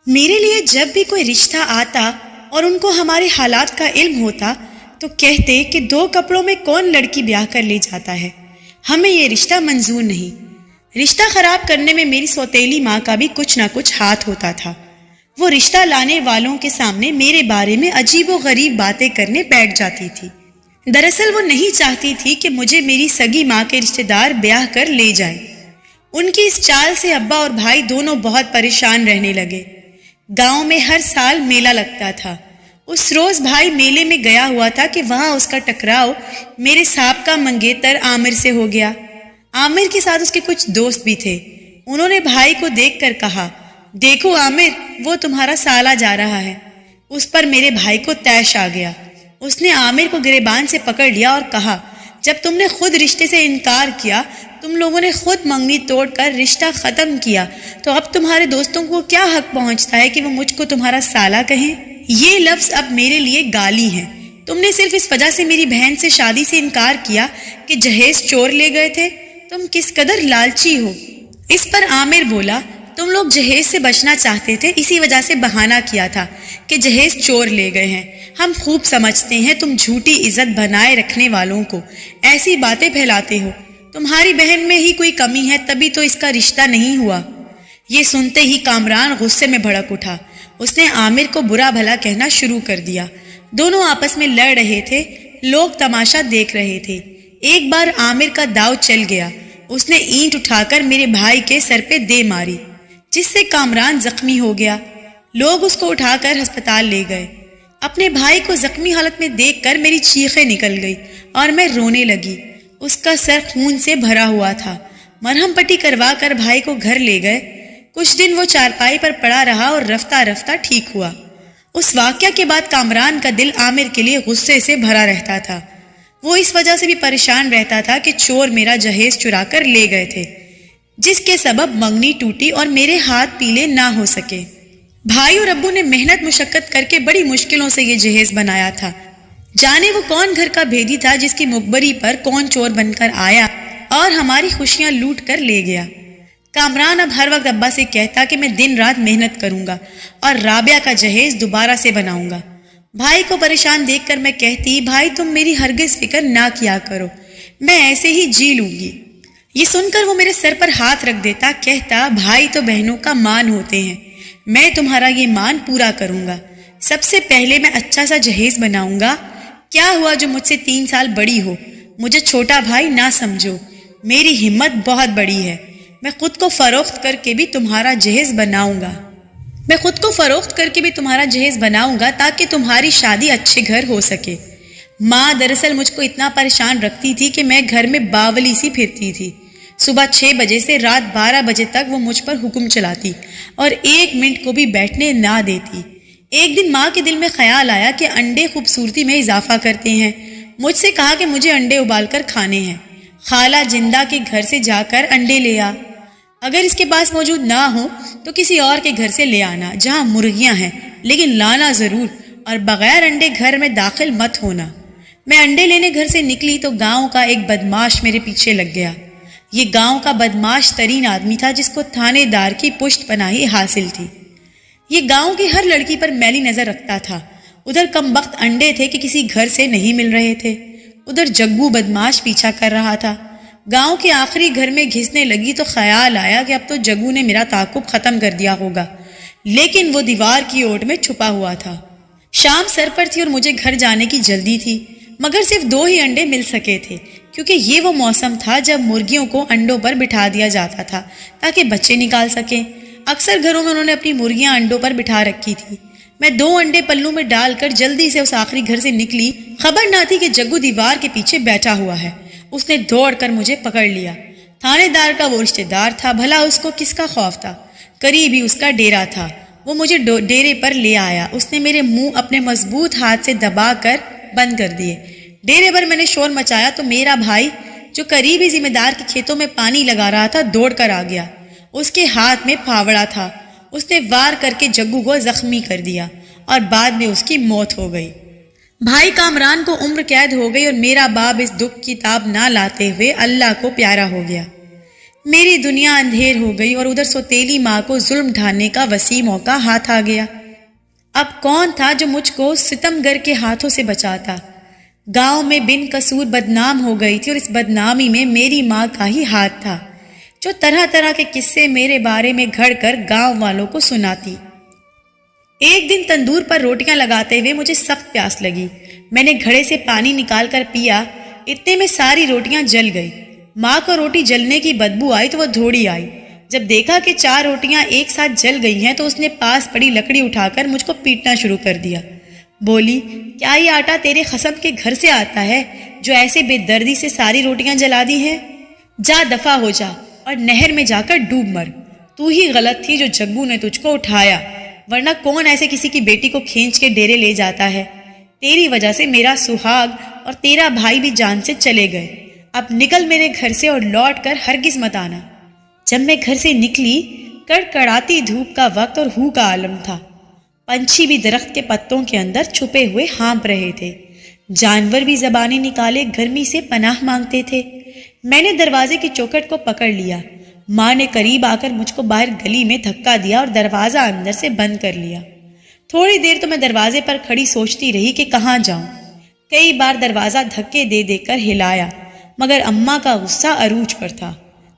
میرے لیے جب بھی کوئی رشتہ آتا اور ان کو ہمارے حالات کا علم ہوتا تو کہتے کہ 2 کپڑوں میں کون لڑکی بیاہ کر لے جاتا ہے، ہمیں یہ رشتہ منظور نہیں۔ رشتہ خراب کرنے میں میری سوتیلی ماں کا بھی کچھ نہ کچھ ہاتھ ہوتا تھا۔ وہ رشتہ لانے والوں کے سامنے میرے بارے میں عجیب و غریب باتیں کرنے بیٹھ جاتی تھی۔ دراصل وہ نہیں چاہتی تھی کہ مجھے میری سگی ماں کے رشتہ دار بیاہ کر لے جائیں۔ ان کی اس چال سے ابا اور بھائی دونوں بہت پریشان رہنے لگے۔ گاؤں میں ہر سال میلہ لگتا تھا۔ اس روز بھائی میلے میں گیا ہوا تھا کہ وہاں اس کا ٹکراؤ میرے سابقہ منگیتر عامر سے ہو گیا۔ عامر کے ساتھ اس کے کچھ دوست بھی تھے۔ انہوں نے بھائی کو دیکھ کر کہا، دیکھو عامر، وہ تمہارا سالہ جا رہا ہے۔ اس پر میرے بھائی کو طیش آ گیا۔ اس نے عامر کو گریبان سے پکڑ لیا اور کہا، جب تم نے خود رشتے سے انکار کیا، تم لوگوں نے خود منگنی توڑ کر رشتہ ختم کیا، تو اب تمہارے دوستوں کو کیا حق پہنچتا ہے کہ وہ مجھ کو تمہارا سالہ کہیں؟ یہ لفظ اب میرے لیے گالی ہیں۔ تم نے صرف اس وجہ سے میری بہن سے شادی سے انکار کیا کہ جہیز چور لے گئے تھے۔ تم کس قدر لالچی ہو۔ اس پر عامر بولا، تم لوگ جہیز سے بچنا چاہتے تھے، اسی وجہ سے بہانہ کیا تھا کہ جہیز چور لے گئے ہیں۔ ہم خوب سمجھتے ہیں تم جھوٹی عزت بنائے رکھنے والوں کو ایسی باتیں پھیلاتے ہو۔ تمہاری بہن میں ہی کوئی کمی ہے، تبھی تو اس کا رشتہ نہیں ہوا۔ یہ سنتے ہی کامران غصے میں بھڑک اٹھا۔ اس نے عامر کو برا بھلا کہنا شروع کر دیا۔ دونوں آپس میں لڑ رہے تھے، لوگ تماشا دیکھ رہے تھے۔ ایک بار عامر کا داؤ چل گیا۔ اس نے اینٹ اٹھا کر میرے بھائی کے سر پہ دے ماری، جس سے کامران زخمی ہو گیا۔ لوگ اس کو اٹھا کر ہسپتال لے گئے۔ اپنے بھائی کو زخمی حالت میں دیکھ کر میری چیخیں نکل گئی اور میں رونے لگی۔ اس کا سر خون سے بھرا ہوا تھا۔ مرہم پٹی کروا کر بھائی کو گھر لے گئے۔ کچھ دن وہ چارپائی پر پڑا رہا اور رفتہ رفتہ ٹھیک ہوا۔ اس واقعہ کے بعد کامران کا دل عامر کے لیے غصے سے بھرا رہتا تھا۔ وہ اس وجہ سے بھی پریشان رہتا تھا کہ چور میرا جہیز چرا کر لے گئے تھے، جس کے سبب منگنی ٹوٹی اور میرے ہاتھ پیلے نہ ہو سکے۔ بھائی اور ابو نے محنت مشقت کر کے بڑی مشکلوں سے یہ جہیز بنایا تھا۔ جانے وہ کون گھر کا بھیدی تھا جس کی مخبری پر کون چور بن کر آیا اور ہماری خوشیاں لوٹ کر لے گیا۔ کامران اب ہر وقت ابا سے کہتا کہ میں دن رات محنت کروں گا اور رابعہ کا جہیز دوبارہ سے بناؤں گا۔ بھائی کو پریشان دیکھ کر میں کہتی، بھائی تم میری ہرگز فکر نہ کیا کرو، میں ایسے ہی جی لوں گی۔ یہ سن کر وہ میرے سر پر ہاتھ رکھ دیتا، کہتا، بھائی تو بہنوں کا مان ہوتے ہیں، میں تمہارا یہ مان پورا کروں گا۔ سب سے پہلے میں اچھا سا جہیز بناؤں گا۔ کیا ہوا جو مجھ سے 3 سال بڑی ہو، مجھے چھوٹا بھائی نہ سمجھو، میری ہمت بہت بڑی ہے، میں خود کو فروخت کر کے بھی تمہارا جہیز بناؤں گا تاکہ تمہاری شادی اچھے گھر ہو سکے۔ ماں دراصل مجھ کو اتنا پریشان رکھتی تھی کہ میں گھر میں باولی سی پھرتی تھی۔ صبح 6 بجے سے رات 12 بجے تک وہ مجھ پر حکم چلاتی اور 1 منٹ کو بھی بیٹھنے نہ دیتی۔ ایک دن ماں کے دل میں خیال آیا کہ انڈے خوبصورتی میں اضافہ کرتے ہیں۔ مجھ سے کہا کہ مجھے انڈے ابال کر کھانے ہیں۔ خالہ جندہ کے گھر سے جا کر انڈے لے آ، اگر اس کے پاس موجود نہ ہو تو کسی اور کے گھر سے لے آنا جہاں مرغیاں ہیں، لیکن لانا ضرور، اور بغیر انڈے گھر میں داخل مت ہونا۔ میں انڈے لینے گھر سے نکلی تو گاؤں کا ایک بدماش میرے پیچھے لگ گیا۔ یہ گاؤں کا بدماش ترین آدمی تھا جس کو تھانے دار کی پشت پناہی حاصل تھی۔ یہ گاؤں کی ہر لڑکی پر میلی نظر رکھتا تھا۔ ادھر کم وقت انڈے تھے کہ کسی گھر سے نہیں مل رہے تھے، ادھر جگو بدماش پیچھا کر رہا تھا۔ گاؤں کے آخری گھر میں گھسنے لگی تو خیال آیا کہ اب تو جگو نے میرا تعاقب ختم کر دیا ہوگا، لیکن وہ دیوار کی اوٹ میں چھپا ہوا تھا۔ شام سر پر تھی اور مجھے گھر جانے کی جلدی تھی، مگر صرف 2 ہی انڈے مل سکے تھے، کیونکہ یہ وہ موسم تھا جب مرغیوں کو انڈوں پر بٹھا دیا جاتا تھا تاکہ بچے نکال سکیں۔ اکثر گھروں میں انہوں نے اپنی مرغیاں انڈوں پر بٹھا رکھی تھی۔ میں 2 انڈے پلوں میں ڈال کر جلدی سے اس آخری گھر سے نکلی۔ خبر نہ تھی کہ جگو دیوار کے پیچھے بیٹھا ہوا ہے۔ اس نے دوڑ کر مجھے پکڑ لیا۔ تھانے دار کا وہ رشتہ دار تھا، بھلا اس کو کس کا خوف تھا؟ قریب ہی اس کا ڈیرا تھا۔ وہ مجھے ڈیرے پر لے آیا۔ اس نے میرے منہ اپنے مضبوط ہاتھ سے دبا کر بند کر دیے۔ ڈیرے پر میں نے شور مچایا تو میرا بھائی، جو قریبی ذمہ دار کے کھیتوں میں پانی لگا رہا تھا، دوڑ کر آ گیا۔ اس کے ہاتھ میں پھاوڑا تھا۔ اس نے وار کر کے جگو کو زخمی کر دیا اور بعد میں اس کی موت ہو گئی۔ بھائی کامران کو عمر قید ہو گئی اور میرا باپ اس دکھ کی تاب نہ لاتے ہوئے اللہ کو پیارا ہو گیا۔ میری دنیا اندھیر ہو گئی اور ادھر سوتیلی ماں کو ظلم ڈھانے کا وسیع موقع ہاتھ آ گیا۔ اب کون تھا جو مجھ کو ستمگر کے ہاتھوں سے بچاتا؟ گاؤں میں بن قصور بدنام ہو گئی تھی اور اس بدنامی میں میری ماں کا ہی ہاتھ تھا، جو طرح طرح کے قصے میرے بارے میں گھڑ کر گاؤں والوں کو سناتی۔ ایک دن تندور پر روٹیاں لگاتے ہوئے مجھے سخت پیاس لگی۔ میں نے گھڑے سے پانی نکال کر پیا، اتنے میں ساری روٹیاں جل گئی۔ ماں کو روٹی جلنے کی بدبو آئی تو وہ دوڑی آئی۔ جب دیکھا کہ 4 روٹیاں ایک ساتھ جل گئی ہیں تو اس نے پاس پڑی لکڑی اٹھا کر مجھ کو پیٹنا شروع کر دیا۔ بولی، کیا یہ آٹا تیرے خصم کے گھر سے آتا ہے جو ایسے بے دردی سے ساری روٹیاں جلا دی ہیں؟ جا دفع ہو جا اور نہر میں جا کر ڈوب مر۔ تو ہی غلط تھی جو جگو نے تجھ کو اٹھایا، ورنہ کون ایسے کسی کی بیٹی کو کھینچ کے ڈیرے لے جاتا ہے؟ تیری وجہ سے میرا سہاگ اور تیرا بھائی بھی جان سے چلے گئے۔ اب نکل میرے گھر سے اور لوٹ کر ہرگز مت آنا۔ جب میں گھر سے نکلی، کڑکڑاتی دھوپ کا وقت اور ہو کا عالم تھا۔ پنچھی بھی درخت کے پتوں کے اندر چھپے ہوئے ہانپ رہے تھے۔ جانور بھی زبانیں نکالے گرمی سے پناہ مانگتے تھے۔ میں نے دروازے کی چوکھٹ کو پکڑ لیا۔ ماں نے قریب آ کر مجھ کو باہر گلی میں دھکا دیا اور دروازہ اندر سے بند کر لیا۔ تھوڑی دیر تو میں دروازے پر کھڑی سوچتی رہی کہ کہاں جاؤں۔ کئی بار دروازہ دھکے دے دے کر ہلایا، مگر اماں کا غصہ عروج پر تھا۔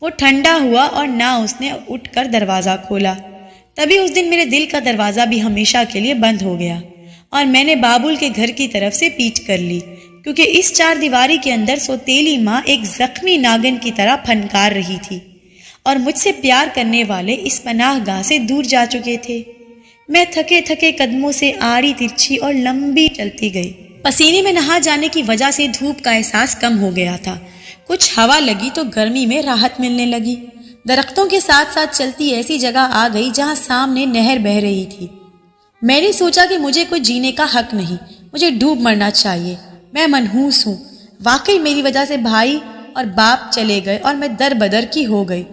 وہ ٹھنڈا ہوا اور نہ اس نے اٹھ کر دروازہ کھولا۔ تبھی اس دن میرے دل کا دروازہ بھی ہمیشہ کے لیے بند ہو گیا اور میں نے بابل کے گھر کی طرف سے پیٹ کر لی، کیونکہ اس 4 دیواری کے اندر سوتیلی ماں ایک زخمی ناگن کی طرح پھنکار رہی تھی اور مجھ سے پیار کرنے والے اس پناہ گاہ سے دور جا چکے تھے۔ میں تھکے تھکے قدموں سے آڑی ترچھی اور لمبی چلتی گئی۔ پسینے میں نہا جانے کی وجہ سے دھوپ کا احساس کم ہو گیا تھا۔ کچھ ہوا لگی تو گرمی میں راحت ملنے لگی۔ درختوں کے ساتھ ساتھ چلتی ایسی جگہ آ گئی جہاں سامنے نہر بہہ رہی تھی۔ میں نے سوچا کہ مجھے کوئی جینے کا حق نہیں، مجھے ڈوب مرنا چاہیے۔ میں منحوس ہوں۔ واقعی میری وجہ سے بھائی اور باپ چلے گئے اور میں در بدر کی ہو گئی۔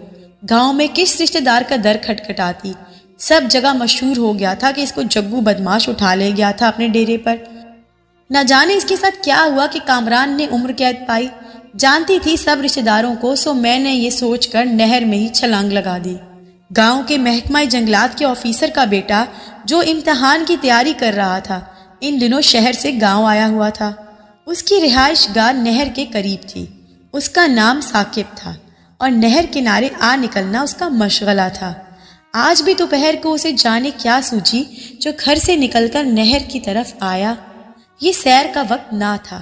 گاؤں میں کس رشتہ دار کا در کھٹکھٹاتی؟ سب جگہ مشہور ہو گیا تھا کہ اس کو جگو بدماش اٹھا لے گیا تھا اپنے ڈیرے پر۔ نہ جانے اس کے ساتھ کیا ہوا کہ کامران نے عمر قید پائی۔ جانتی تھی سب رشتہ داروں کو، سو میں نے یہ سوچ کر نہر میں ہی چھلانگ لگا دی۔ گاؤں کے محکمہ جنگلات کے آفیسر کا بیٹا جو امتحان کی تیاری کر رہا تھا، ان دنوں شہر سے گاؤں آیا ہوا تھا۔ اس کی رہائش گاہ نہر کے قریب تھی۔ اس کا نام ثاقب تھا اور نہر کنارے آ نکلنا اس کا مشغلہ تھا۔ آج بھی دوپہر کو اسے جانے کیا سوچی جو گھر سے نکل کر نہر کی طرف آیا۔ یہ سیر کا وقت نہ تھا،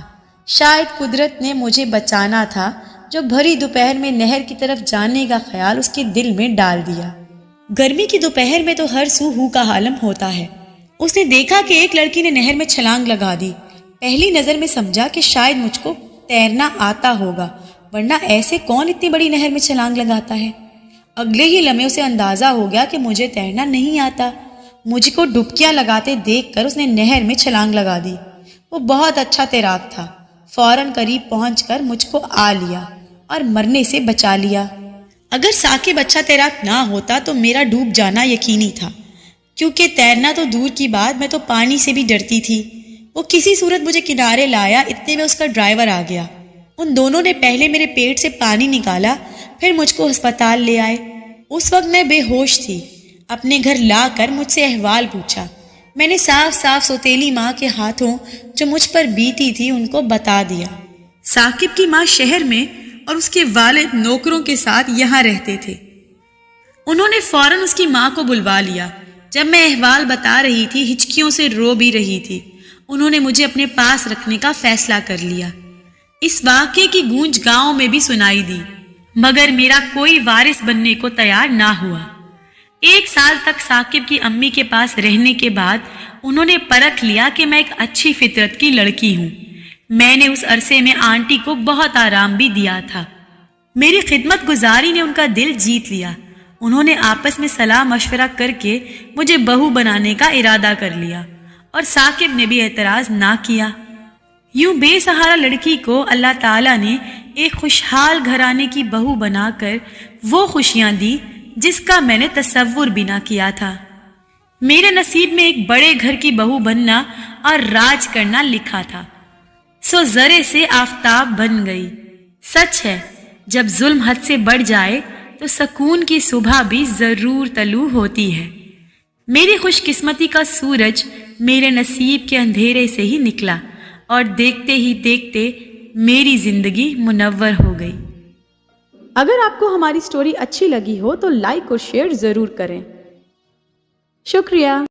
شاید قدرت نے مجھے بچانا تھا جو بھری دوپہر میں نہر کی طرف جانے کا خیال اس کے دل میں ڈال دیا۔ گرمی کی دوپہر میں تو ہر سو ہو کا عالم ہوتا ہے۔ اس نے دیکھا کہ ایک لڑکی نے نہر میں چھلانگ لگا دی۔ پہلی نظر میں سمجھا کہ شاید مجھ کو تیرنا آتا ہوگا، ورنہ ایسے کون اتنی بڑی نہر میں چھلانگ لگاتا ہے۔ اگلے ہی لمحے اسے اندازہ ہو گیا کہ مجھے تیرنا نہیں آتا۔ مجھ کو ڈبکیاں لگاتے دیکھ کر اس نے نہر میں چھلانگ لگا دی۔ وہ بہت اچھا تیراک تھا۔ فوراً قریب پہنچ کر مجھ کو آ لیا اور مرنے سے بچا لیا۔ اگر ثاقب اچھا تیراک نہ ہوتا تو میرا ڈوب جانا یقینی تھا، کیونکہ تیرنا تو دور کی بات، میں تو پانی سے بھی ڈرتی تھی۔ وہ کسی صورت مجھے کنارے لایا، اتنے میں اس کا ڈرائیور آ گیا۔ ان دونوں نے پہلے میرے پیٹ سے پانی نکالا، پھر مجھ کو ہسپتال لے آئے۔ اس وقت میں بے ہوش تھی۔ اپنے گھر لا کر مجھ سے احوال پوچھا۔ میں نے صاف صاف سوتیلی ماں کے ہاتھوں جو مجھ پر بیتی تھی ان کو بتا دیا۔ ثاقب کی ماں شہر میں اور اس کے والد نوکروں کے ساتھ یہاں رہتے تھے۔ انہوں نے فوراً اس کی ماں کو بلوا لیا۔ جب میں احوال بتا رہی تھی، ہچکیوں سے رو بھی رہی تھی، انہوں نے مجھے اپنے پاس رکھنے کا فیصلہ کر لیا۔ اس واقعے کی گونج گاؤں میں بھی سنائی دی، مگر میرا کوئی وارث بننے کو تیار نہ ہوا۔ 1 سال تک ثاقب کی امی کے پاس رہنے کے بعد انہوں نے پرکھ لیا کہ میں ایک اچھی فطرت کی لڑکی ہوں۔ میں نے اس عرصے میں آنٹی کو بہت آرام بھی دیا تھا۔ میری خدمت گزاری نے ان کا دل جیت لیا۔ انہوں نے آپس میں صلاح مشورہ کر کے مجھے بہو بنانے کا ارادہ کر لیا اور ثاقب نے بھی اعتراض نہ کیا۔ یوں بے سہارا لڑکی کو اللہ تعالیٰ نے ایک خوشحال گھرانے کی بہو بنا کر وہ خوشیاں دی جس کا میں نے تصور بھی نہ کیا تھا۔ میرے نصیب میں ایک بڑے گھر کی بہو بننا اور راج کرنا لکھا تھا، سو ذرے سے آفتاب بن گئی۔ سچ ہے، جب ظلم حد سے بڑھ جائے تو سکون کی صبح بھی ضرور طلوع ہوتی ہے۔ میری خوش قسمتی کا سورج میرے نصیب کے اندھیرے سے ہی نکلا اور دیکھتے ہی دیکھتے میری زندگی منور ہو گئی۔ اگر آپ کو ہماری سٹوری اچھی لگی ہو تو لائک اور شیئر ضرور کریں۔ شکریہ۔